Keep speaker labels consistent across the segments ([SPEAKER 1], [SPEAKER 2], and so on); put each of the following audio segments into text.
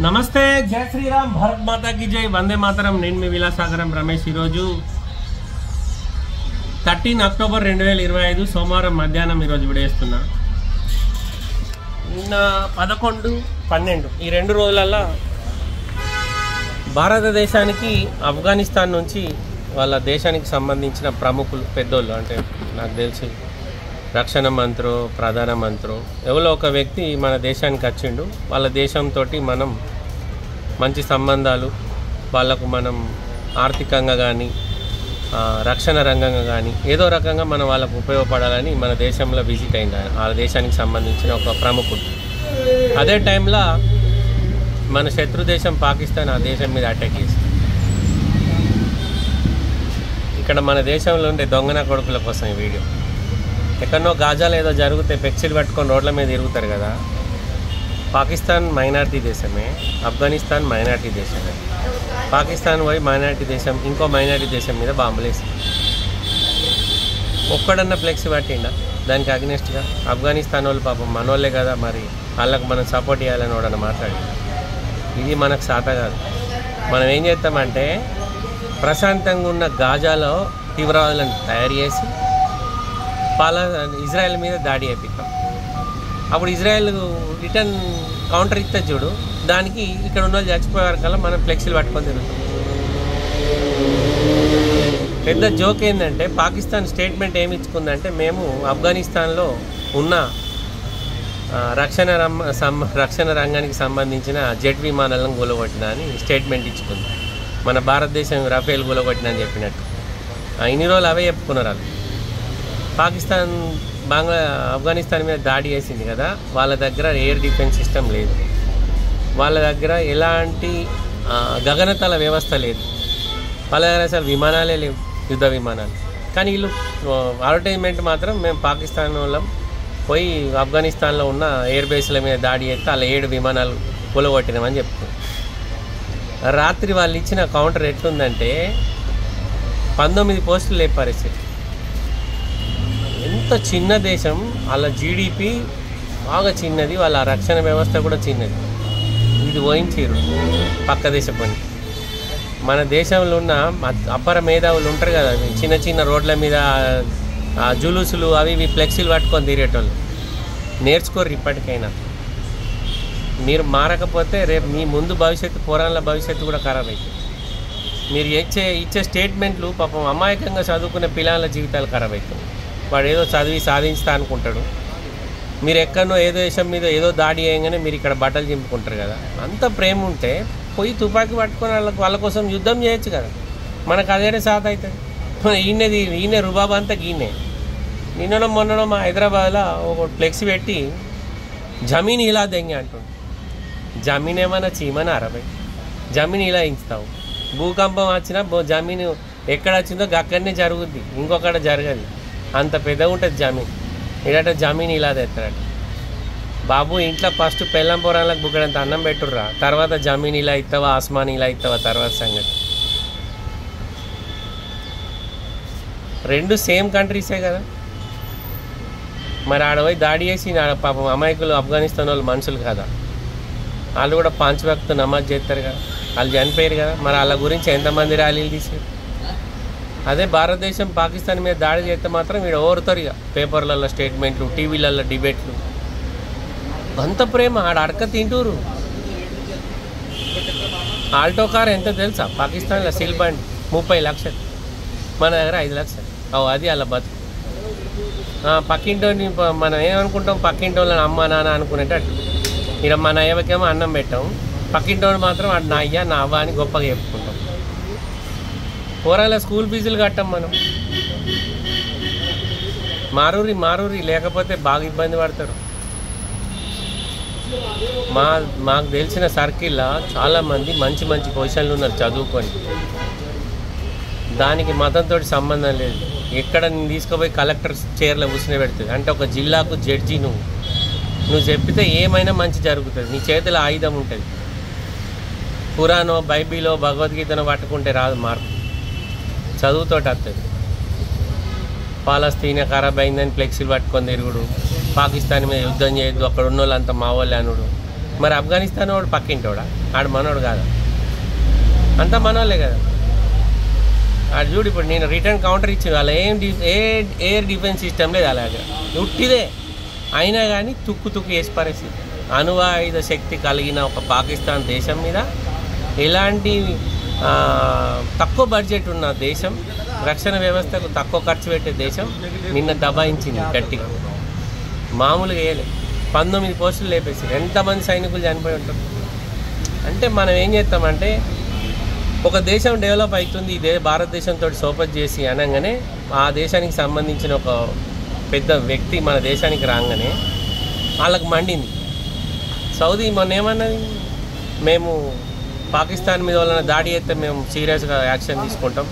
[SPEAKER 1] నమస్తే, జై శ్రీరామ్, భారత్ మాతా की జై, వందే మాతరం. నేను మీ విలాసాగరం రమేష్. ఈరోజు 13 అక్టోబర్ 2025 సోమవారం మధ్యాహ్నం ఈరోజు విడేస్తున్నా. నిన్న 11, 12 ఈ 2 రోజులలో భారతదేశానికి ఆఫ్ఘనిస్తాన్ నుంచి వాళ్ళ దేశానికి సంబంధించిన ప్రముఖులు, పెద్దోళ్ళు, అంటే నాకు తెలిసి రక్షణ మంత్రో ప్రధానమంత్రో ఎవరో ఒక వ్యక్తి మన దేశానికి వచ్చిండు. వాళ్ళ దేశంతో మనం మంచి సంబంధాలు, వాళ్ళకు మనం ఆర్థికంగా కానీ రక్షణ రంగంగా కానీ ఏదో రకంగా మనం వాళ్ళకు ఉపయోగపడాలని మన దేశంలో విజిట్ అయింది ఆ దేశానికి సంబంధించిన ఒక ప్రముఖుడు. అదే టైంలో మన శత్రు దేశం పాకిస్తాన్ ఆ దేశం మీద అటాక్ చేసింది. ఇక్కడ మన దేశంలో ఉండే దొంగన కొడుకుల కోసం ఈ వీడియో. ఎక్కడనో గాజాలు ఏదో జరిగితే పెక్సిల్ పట్టుకొని రోడ్ల మీద తిరుగుతారు కదా. పాకిస్తాన్ మైనారిటీ దేశమే, ఆఫ్ఘనిస్తాన్ మైనారిటీ దేశమే. పాకిస్తాన్ పోయి మైనారిటీ దేశం ఇంకో మైనారిటీ దేశం మీద బాంబులు వేసి ఒక్కడన్నా ఫ్లెక్స్ పట్టిండా దానికి అగ్నెస్ట్గా? ఆఫ్ఘనిస్తాన్ వాళ్ళు పాపం మనోళ్ళే కదా, మరి వాళ్ళకు మనం సపోర్ట్ చేయాలని వాడని మాట్లాడి ఇది మనకు సాత కాదు. మనం ఏం చేస్తామంటే ప్రశాంతంగా ఉన్న గాజాలో తీవ్రవాదులను తయారు చేసి ఇజ్రాయెల్ మీద దాడి అయిపోతాం. అప్పుడు ఇజ్రాయెల్ రిటర్న్ కౌంటర్ ఇస్తే చూడు, దానికి ఇక్కడ ఉన్న వాళ్ళు చచ్చిపోయారు కల్లా మనం ఫ్లెక్సీలు పట్టుకొని తిరుగుతాం. పెద్ద జోక్ ఏంటంటే పాకిస్తాన్ స్టేట్మెంట్ ఏమి ఇచ్చుకుందంటే, మేము ఆఫ్ఘనిస్తాన్లో ఉన్న రక్షణ రంగానికి సంబంధించిన జెట్ విమానాలను కూలగొట్టిన అని స్టేట్మెంట్ ఇచ్చుకుంది. మన భారతదేశం రఫేల్ కూలగొట్టిన అని చెప్పినట్టు ఇన్ని రోజులు అవే చెప్పుకున్నారు వాళ్ళు. పాకిస్తాన్ ఆఫ్ఘనిస్తాన్ మీద దాడి చేసింది కదా, వాళ్ళ దగ్గర ఎయిర్ డిఫెన్స్ సిస్టమ్ లేదు, వాళ్ళ దగ్గర ఎలాంటి గగనతల వ్యవస్థ లేదు, వాళ్ళ దగ్గర అసలు విమానాలే లేవు, యుద్ధ విమానాలు. కానీ వీళ్ళు అడ్వర్టైజ్మెంట్ మాత్రం మేము పాకిస్తాన్ వాళ్ళం పోయి ఆఫ్ఘనిస్తాన్లో ఉన్న ఎయిర్ బేస్ల మీద దాడి చేస్తే అలా 7 విమానాలు కూలగొట్టినామని చెప్తున్నారు. రాత్రి వాళ్ళు ఇచ్చిన కౌంటర్ ఎట్లుందంటే 19 పోస్టులు లేపారేసారు. ఎంత చిన్న దేశం, వాళ్ళ జీడిపి బాగా చిన్నది, వాళ్ళ రక్షణ వ్యవస్థ కూడా చిన్నది. ఇది పోయించారు పక్క దేశ పని. మన దేశంలో ఉన్న అపర మేధావులు ఉంటారు కదా, చిన్న చిన్న రోడ్ల మీద జులుసులు అవి ఇవి ఫ్లెక్సీలు పట్టుకొని తిరిగేటోళ్ళు నేర్చుకోరు. ఇప్పటికైనా మీరు మారకపోతే రేపు మీ ముందు భవిష్యత్తు, పురాణాల భవిష్యత్తు కూడా ఖరాబ్ అవుతుంది. మీరు ఇచ్చే స్టేట్మెంట్లు పాపం అమాయకంగా చదువుకునే పిల్లల జీవితాలు ఖరాబ్ అవుతుంది. వాడు ఏదో చదివి సాధించుతా అనుకుంటాడు. మీరు ఎక్కడనో ఏదో దేశం మీద ఏదో దాడి చేయగానే మీరు ఇక్కడ బట్టలు చింపుకుంటారు కదా. అంత ప్రేమ ఉంటే పోయి తుపాకీ పట్టుకొని వాళ్ళ కోసం యుద్ధం చేయొచ్చు కదా. మనకు అదేనే సాధ అవుతుంది. ఈయనే రుబాబ్ అంతా ఈయనే. నిన్ననో మొన్ననో మా హైదరాబాద్లో ఒక ఫ్లెక్సీ పెట్టి జమీన్ ఇలా దెంగి అంటుండు. జమీన్ ఏమైనా చీమని 60 జమీన్ ఇలా ఇంచుతావు. భూకంపం వచ్చినా జమీన్ ఎక్కడ వచ్చిందో అక్కడనే జరుగుద్ది, ఇంకొకటి జరగదు. అంత పెద్దగా ఉంటుంది జమీన్. ఇలాంటి జమీన్ ఇలా తెస్తారట. బాబు ఇంట్లో ఫస్ట్ పెళ్ళం పొరాలకు బుక్కడంత అన్నం పెట్టుర్రా, తర్వాత జమీన్ ఇలా ఇస్తావా, ఆస్మాన్ ఇలా ఇస్తావా, తర్వాత సంగతి. 2 సేమ్ కంట్రీసే కదా. మరి ఆడపోయి దాడి చేసి పాపం అమాయకులు ఆఫ్ఘనిస్తాన్ వాళ్ళు మనుషులు కదా, వాళ్ళు కూడా 5 వక్తు నమాజ్ చేస్తారు కదా, వాళ్ళు చనిపోయారు కదా. మరి వాళ్ళ గురించి ఎంతమంది ర్యాలీలు తీసారు? అదే భారతదేశం పాకిస్తాన్ మీద దాడి చేస్తే మాత్రం వీడు ఓరుతారు ఇక, పేపర్లలో స్టేట్మెంట్లు, టీవీలలో డిబేట్లు. అంత ప్రేమ, ఆడ అడక తింటూరు. ఆల్టో కార్ ఎంత తెలుసా పాకిస్తాన్లో? సిల్ బండ్ 30 లక్షలు, మన దగ్గర 5 లక్షలు. అది అలా బతుకు. పక్కింటోని మనం ఏమనుకుంటాం, పక్కింటోళ్ళని అమ్మ నాన్న అనుకునేటట్టు. ఇక్కడ మన అయ్యకేమో అన్నం పెట్టాం, పక్కింటోని మాత్రం అది నా అయ్య నా అవ్వ అని గొప్పగా చెప్పుకుంటాం. కూరల స్కూల్ ఫీజులు కట్టాం మనం. మారూరి లేకపోతే బాగా ఇబ్బంది పడతారు. మాకు తెలిసిన సర్కిల్లో చాలామంది మంచి మంచి పొజిషన్లు ఉన్నారు చదువుకొని. దానికి మతంతో సంబంధం లేదు. ఎక్కడ నేను తీసుకుపోయి కలెక్టర్ చైర్లో కూర్చుని పెడుతుంది అంటే ఒక జిల్లాకు జడ్జి నువ్వు చెప్పితే ఏమైనా మంచి జరుగుతుంది. నీ చేతిలో ఆయుధం ఉంటుంది. ఖురానో బైబిలో భగవద్గీతను పట్టుకుంటే రాదు మార్పు, చదువుతో వస్తుంది. పాలస్తీనా ఖరాబ్ అయిందని ఫ్లెక్సీలు పట్టుకొని తిరుగుడు, పాకిస్తాన్ మీద యుద్ధం చేయొద్దు, అక్కడ ఉన్న వాళ్ళంతా మా వాళ్ళే అనుడు, మరి ఆఫ్ఘనిస్తాన్ వాడు పక్కింటోడా? ఆడు మనోడు కాదా? అంతా మనోళ్ళే కదా. ఆడు చూడు, ఇప్పుడు నేను రిటర్న్ కౌంటర్ ఇచ్చి వాళ్ళ ఎయిర్ డిఫెన్స్ సిస్టమ్ లేదు, అలాగే ఉట్టిదే. అయినా కానీ తుక్కు వేసి పరిస్థితి. అణువాయుధ శక్తి కలిగిన ఒక పాకిస్తాన్ దేశం మీద ఎలాంటి తక్కువ బడ్జెట్ ఉన్న దేశం, రక్షణ వ్యవస్థకు తక్కువ ఖర్చు పెట్టే దేశం నిన్న దబాయించింది గట్టిగా. మామూలుగా వేయలే. 19 పోస్టులు లేపేసి ఎంతమంది సైనికులు చనిపోయి ఉంటారు. అంటే మనం ఏం చేస్తామంటే, ఒక దేశం డెవలప్ అవుతుంది ఇదే భారతదేశంతో సోపత్ చేసి అనగానే ఆ దేశానికి సంబంధించిన ఒక పెద్ద వ్యక్తి మన దేశానికి రాగానే వాళ్ళకి మండింది. సౌదీ మొన్న ఏమన్నది, మేము పాకిస్తాన్ మీద వాళ్ళని దాడి చేస్తే మేము సీరియస్గా యాక్షన్ తీసుకుంటాం,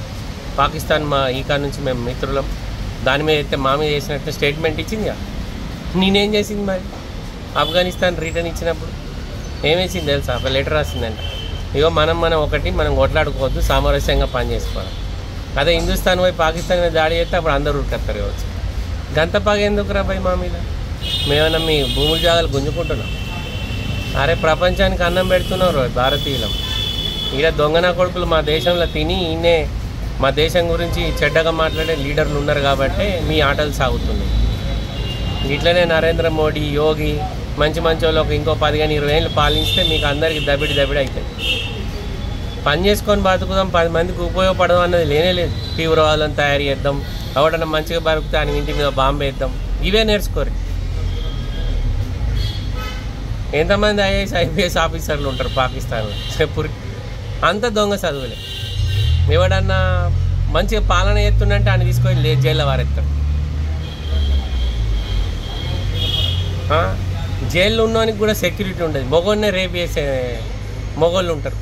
[SPEAKER 1] పాకిస్తాన్ మా ఈకా నుంచి మేము మిత్రులం, దాని మీద అయితే మా మీద చేసినట్టు స్టేట్మెంట్ ఇచ్చింది. నేనేం చేసింది మరి? ఆఫ్ఘనిస్తాన్ రిటర్న్ ఇచ్చినప్పుడు ఏమేసింది తెలుసా? ఒక లెటర్ రాసిందంట, ఇగో మనం ఒకటి మనం కొట్లాడుకోవద్దు, సామరస్యంగా పనిచేసుకోవాలి. అదే హిందుస్థాన్ పోయి పాకిస్తాన్ మీద దాడి చేస్తే అప్పుడు అందరూ ఉరికొస్తారు కావచ్చు. గంతపాగా ఎందుకు రా భయ్ మా మీద? మేమన్నా మీ భూముల జాగాలు గుంజుకుంటున్నాం? అరే ప్రపంచానికి అన్నం పెడుతున్నారు భారతీయులం. ఈడ దొంగన కొడుకులు మా దేశంలో తిని ఈయనే మా దేశం గురించి చెడ్డగా మాట్లాడే లీడర్లు ఉన్నారు కాబట్టి మీ ఆటలు సాగుతున్నాయి. ఇట్లనే నరేంద్ర మోడీ, యోగి మంచి వాళ్ళు ఒక ఇంకో 15-20 ఏళ్ళు పాలిస్తే మీకు అందరికీ దబిడి అవుతుంది. పని చేసుకొని బతుకుదాం, 10 మందికి ఉపయోగపడదాం అన్నది లేనే లేదు. తీవ్రవాదులను తయారు చేద్దాం, ఎవడన్నా మంచిగా బతుకుతే ఆయన ఇంటి మీద బాంబు వేద్దాం, ఇవే నేర్చుకోరు. ఎంతమంది IAS ఆఫీసర్లు ఉంటారు పాకిస్తాన్లో చెప్పురి? అంత దొంగ చదువులే. ఎవడన్నా మంచిగా పాలన చేస్తుండంటే ఆయన తీసుకొని జైల్లో వారెత్తారు. జైల్లో ఉన్నవానికి కూడా సెక్యూరిటీ ఉండదు, మొగోన్నే రేపు చేసే మొగోళ్ళు ఉంటారు.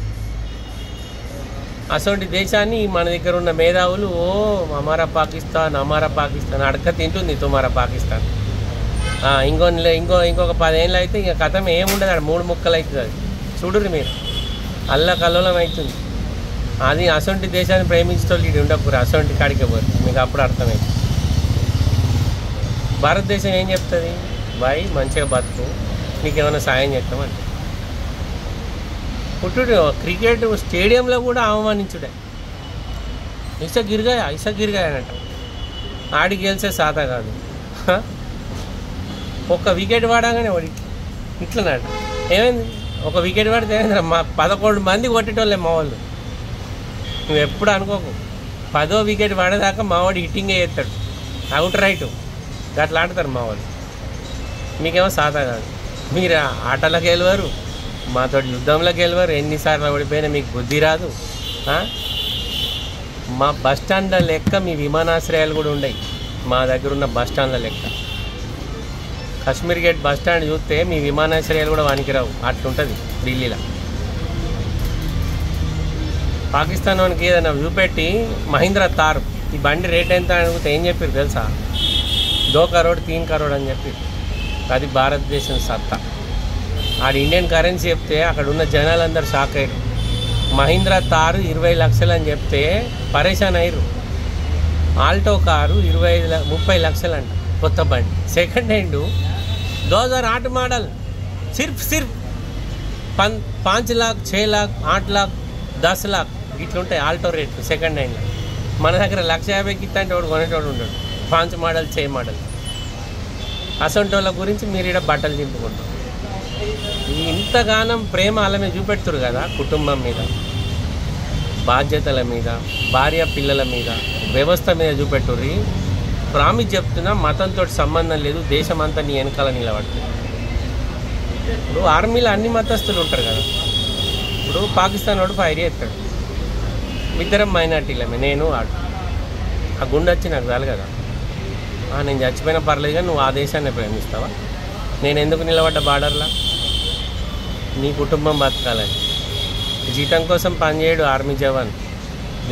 [SPEAKER 1] అసలు దేశాన్ని మన దగ్గర ఉన్న మేధావులు అమారా పాకిస్తాన్ అడక తింటుంది తుమారా పాకిస్తాన్. ఇంకొక 10 ఏళ్ళు అయితే ఇక కథం ఏముండదు, ఆడ 3 ముక్కలు అవుతుంది. అది చూడుర్రి మీరు, కల్లోలం అవుతుంది. అది అసొంటి దేశాన్ని ప్రేమించడం ఇటు ఉండకూరు, అసొంటి కాడికి పోరు, మీకు అప్పుడు అర్థమైంది. భారతదేశం ఏం చెప్తుంది? బాయ్ మంచిగా బతుకు, నీకేమైనా సాయం చేస్తామంటే. పుట్టుడు క్రికెట్ స్టేడియంలో కూడా అవమానించుడే. ఇసా గిరిగాయ అనంట. ఆడికి గెలిచే సాత కాదు. ఒక్క వికెట్ వాడగానే వాడి ఇట్లన్నాడు. ఏమైంది? ఒక వికెట్ పడితే ఏమైంది? మా 11 మంది కొట్టేటోళ్ళే మా వాళ్ళు. నువ్వు ఎప్పుడు అనుకోకు, 10వ వికెట్ పడేదాకా మావాడు హిట్టింగే చేస్తాడు, అవుట్ రైట్ అట్లా ఆడతారు మా వాళ్ళు. మీకేమో సాదా కాదు, మీరు ఆటలకు గెలవరు, మాతో యుద్ధంలోకి గెలవరు, ఎన్నిసార్లు ఓడిపోయినా మీకు బుద్ధి రాదు. మా బస్టాండ్ల లెక్క మీ విమానాశ్రయాలు కూడా ఉండయి, మా దగ్గర ఉన్న బస్టాండ్ల లెక్క. కశ్మీర్ గేట్ బస్టాండ్ చూస్తే మీ విమానాశ్రయాలు కూడా వానికిరావు, అట్లుంటుంది ఢిల్లీలో. పాకిస్తాన్ వానికి ఏదైనా చూపెట్టి మహీంద్రా తార్ ఈ బండి రేట్ ఎంత అడిగితే ఏం చెప్పారు తెలుసా? 2 కరోడ్ 3 కరోడ్ అని చెప్పి. అది భారతదేశం సత్తా. ఆడ ఇండియన్ కరెన్సీ చెప్తే అక్కడ ఉన్న జనాలందరూ షాక్ అయ్యారు. మహీంద్రా తారు 20 లక్షలు అని చెప్తే పరేషాన్ అయ్యారు. ఆల్టో కారు 30 లక్షలు అంట కొత్త బండి, సెకండ్ హ్యాండ్ 2008 మోడల్. సిర్ఫ్ 5 लाख 6 लाख 8 लाख 10 लाख ఇట్లుంటాయి ఆల్టో రేట్లు సెకండ్ హ్యాండ్లో. మన దగ్గర 150,000కి ఇస్తా అంటే వాడు కొనేటోడు ఉంటాడు. 5 మోడల్ 6 మోడల్. అసొంటి వాళ్ళ గురించి మీరు ఇక్కడ బట్టలు చింపుకుంటారు. ఇంతగానం ప్రేమ వాళ్ళ మీద చూపెడుతురు కదా, కుటుంబం మీద, బాధ్యతల మీద, భార్య పిల్లల మీద, వ్యవస్థ మీద చూపెట్టుర్రి. ప్రామిస్ చెప్తున్నా, మతంతో సంబంధం లేదు, దేశం అంతా నీ వెనకాల నిలబడుతుంది. ఇప్పుడు ఆర్మీలో అన్ని మతస్థులు ఉంటారు కదా. ఇప్పుడు పాకిస్తాన్ వాడు ఫైర్ చేస్తాడు, ఇద్దరం మైనార్టీలమే, నేను వాడు. ఆ గుండె వచ్చి నాకు చాలు కదా, నేను చచ్చిపోయినా పర్లేదు కానీ నువ్వు ఆ దేశాన్ని ప్రేమిస్తావా? నేను ఎందుకు నిలబడ్డ బార్డర్లా? నీ కుటుంబం బతకాలని. జీతం కోసం పనిచేయడు ఆర్మీ జవాన్,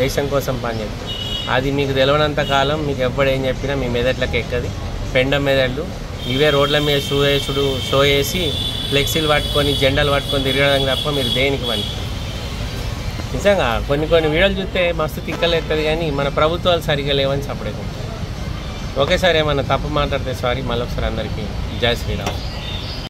[SPEAKER 1] దేశం కోసం పనిచేస్తాడు. అది మీకు తెలియనంత కాలం మీకు ఎప్పుడేం చెప్పినా మీ మెదట్లకి ఎక్కది. పెండ మెదళ్ళు ఇవే రోడ్ల మీద షో వేసి ఫ్లెక్సీలు పట్టుకొని జెండాలు పట్టుకొని తిరగడానికి తప్ప మీరు దేనికి పని. నిజంగా కొన్ని వీడియోలు చూస్తే మస్తు తిక్కలేస్తుంది, కానీ మన ప్రభుత్వాలు సరిగా లేవని సపరేట్. ఒకేసారి ఏమన్నా తప్పు మాట్లాడితే సారీ. మళ్ళొకసారి అందరికీ జై శ్రీరామ్.